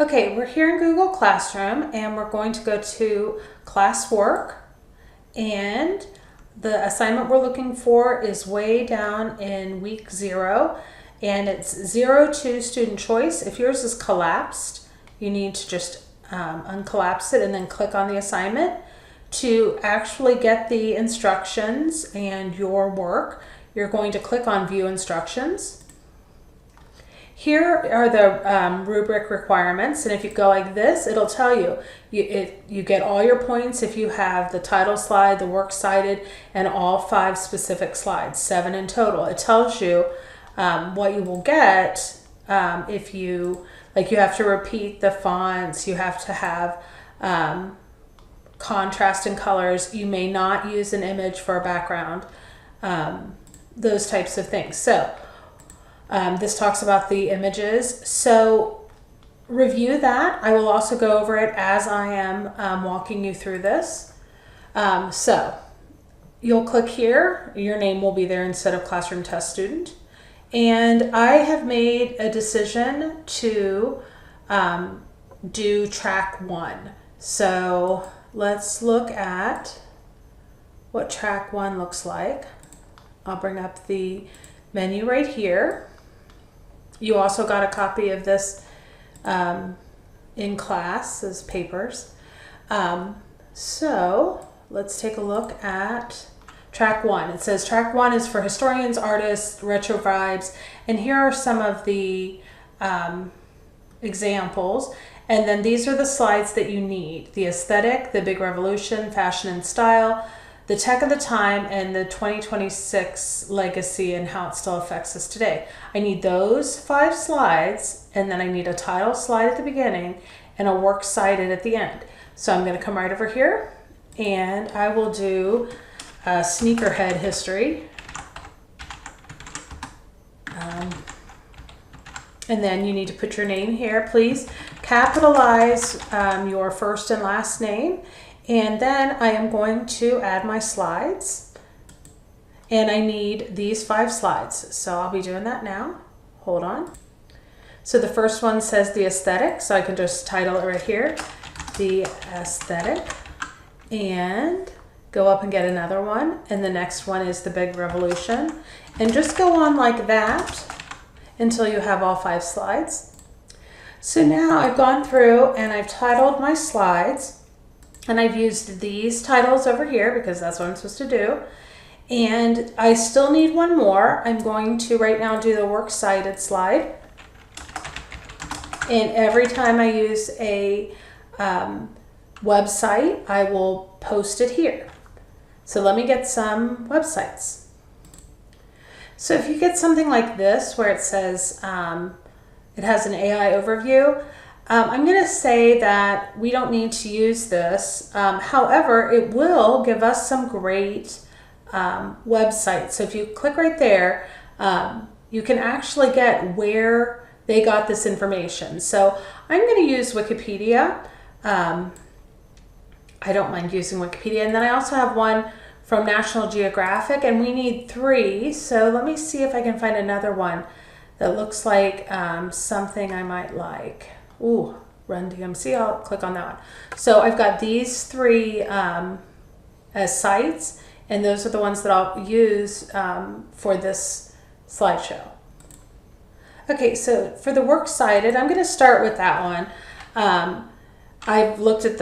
Okay, we're here in Google Classroom and we're going to go to classwork, and the assignment we're looking for is way down in week 0, and it's 0 to student choice. If yours is collapsed, you need to just uncollapse it and then click on the assignment. To actually get the instructions and your work, you're going to click on View Instructions. Here are the rubric requirements, and if you go like this, it'll tell you. You get all your points if you have the title slide, the works cited, and all 5 specific slides, 7 in total. It tells you what you will get if you have to repeat the fonts, you have to have contrast in colors, you may not use an image for a background, those types of things. So this talks about the images. So review that. I will also go over it as I am walking you through this. So you'll click here. Your name will be there instead of classroom test student. And I have made a decision to do track 1. So let's look at what track 1 looks like. I'll bring up the menu right here. You also got a copy of this in class as papers. So let's take a look at track 1. It says track 1 is for historians, artists, retro vibes, and here are some of the examples. And then these are the slides that you need: the aesthetic, the big revolution, fashion and style, the tech of the time, and the 2026 legacy and how it still affects us today. I need those 5 slides, and then I need a title slide at the beginning and a works cited at the end. So I'm going to come right over here and I will do sneakerhead history. And then you need to put your name here. Please capitalize your first and last name. And then I am going to add my slides. And I need these 5 slides. So I'll be doing that now. Hold on. So the first one says the aesthetic. So I can just title it right here, the aesthetic. And go up and get another one. And the next one is the big revolution. And just go on like that until you have all 5 slides. So now I've gone through and I've titled my slides, and I've used these titles over here because that's what I'm supposed to do. And I still need one more. I'm going to right now do the works cited slide. And every time I use a website, I will post it here. So let me get some websites. So if you get something like this where it says it has an AI overview, I'm going to say that we don't need to use this. However, it will give us some great websites. So if you click right there, you can actually get where they got this information. So I'm going to use Wikipedia. I don't mind using Wikipedia. And then I also have one from National Geographic, and we need 3. So let me see if I can find another one that looks like something I might like. Ooh, Run DMC, I'll click on that one. So I've got these 3 as sites, and those are the ones that I'll use for this slideshow. Okay, so for the works cited, I'm gonna start with that one. I've looked at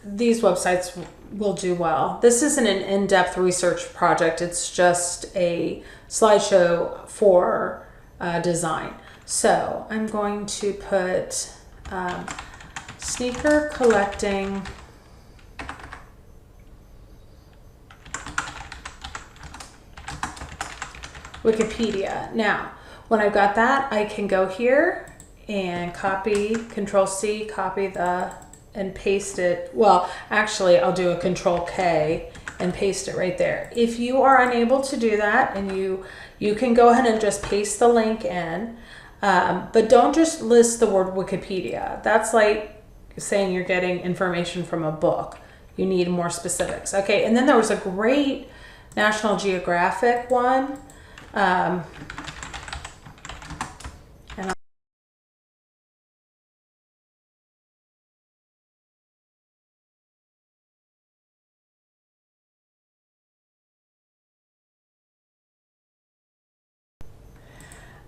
these websites will do well. This isn't an in-depth research project. It's just a slideshow for design. So I'm going to put sneaker collecting Wikipedia. Now, when I've got that, I can go here and copy, Control C, copy and paste it. Well, actually, I'll do a Control K and paste it right there. If you are unable to do that, and you can go ahead and just paste the link in, but don't just list the word Wikipedia. That's like saying you're getting information from a book. You need more specifics. Okay, and then there was a great National Geographic one.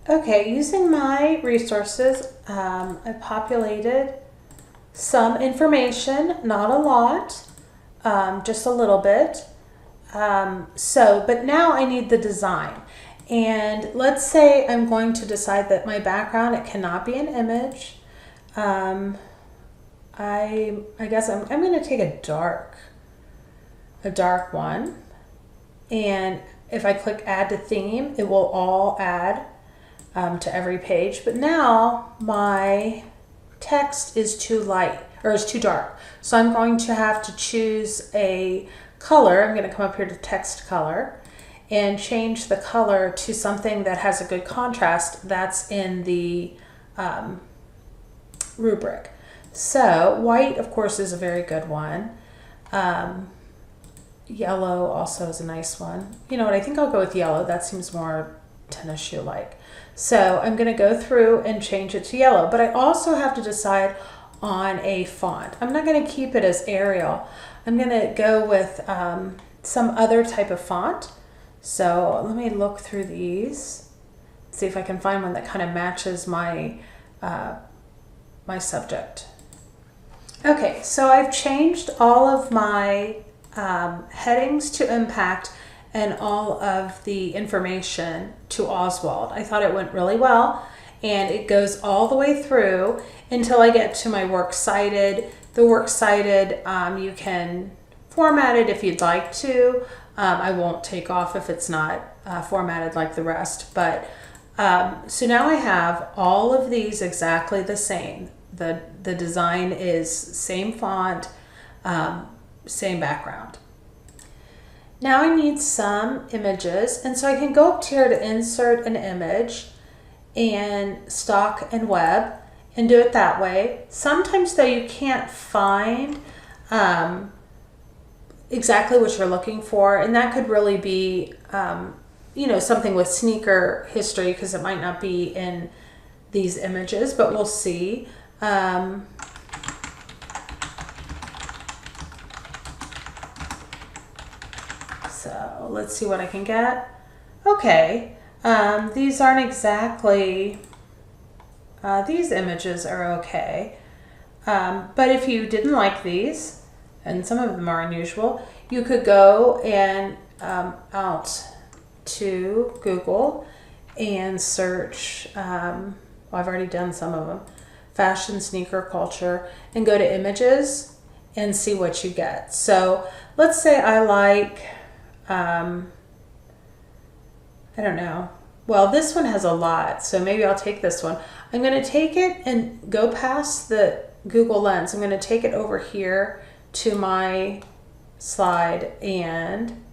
Okay, using my resources, I populated some information, not a lot, just a little bit. But now I need the design. And let's say I'm going to decide that my background, it cannot be an image. I guess I'm going to take a dark one. And if I click add to theme, it will all add to every page. But now my text is too light, or is too dark. So I'm going to have to choose a color. I'm going to come up here to text color and change the color to something that has a good contrast that's in the rubric. So white, of course, is a very good one. Yellow also is a nice one. You know what, I think I'll go with yellow. That seems more tennis shoe like. So I'm going to go through and change it to yellow, but I also have to decide on a font. I'm not going to keep it as Arial. I'm going to go with some other type of font. So let me look through these, see if I can find one that kind of matches my my subject. Okay, so I've changed all of my headings to impact and all of the information to Oswald. I thought it went really well, and it goes all the way through until I get to my works cited. The works cited, you can format it if you'd like to. I won't take off if it's not formatted like the rest, but so now I have all of these exactly the same. The design is same font, same background. Now I need some images, and so I can go up here to insert an image and stock and web and do it that way. Sometimes though you can't find exactly what you're looking for, and that could really be you know, something with sneaker history, because it might not be in these images, but we'll see. So let's see what I can get. Okay, these aren't exactly, these images are okay. But if you didn't like these, and some of them are unusual, you could go and out to Google and search, well, I've already done some of them, fashion, sneaker culture, and go to images and see what you get. So let's say I like, I don't know. Well, this one has a lot, so maybe I'll take this one. I'm going to take it and go past the Google Lens. I'm going to take it over here to my slide and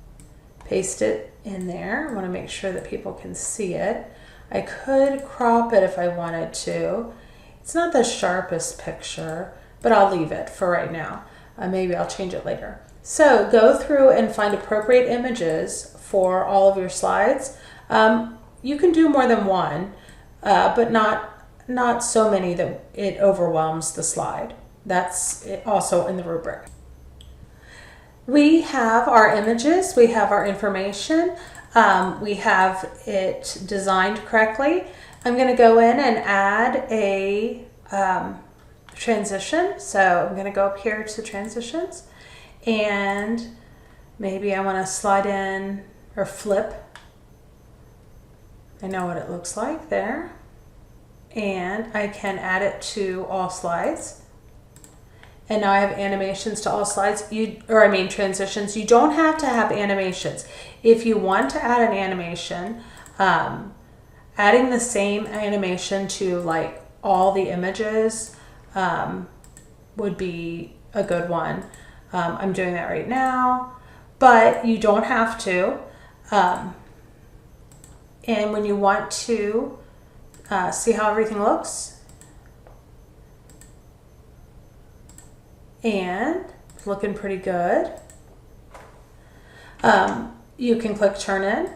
paste it in there. I want to make sure that people can see it. I could crop it if I wanted to. It's not the sharpest picture, but I'll leave it for right now. Maybe I'll change it later. So go through and find appropriate images for all of your slides. You can do more than one, but not so many that it overwhelms the slide. That's also in the rubric. We have our images, we have our information, we have it designed correctly. I'm going to go in and add a transition. So I'm going to go up here to transitions, and maybe I want to slide in or flip. I know what it looks like there. And I can add it to all slides. And now I have animations to all slides, transitions. You don't have to have animations. If you want to add an animation, adding the same animation to like all the images would be a good one. I'm doing that right now, but you don't have to. And when you want to see how everything looks, and it's looking pretty good. You can click turn in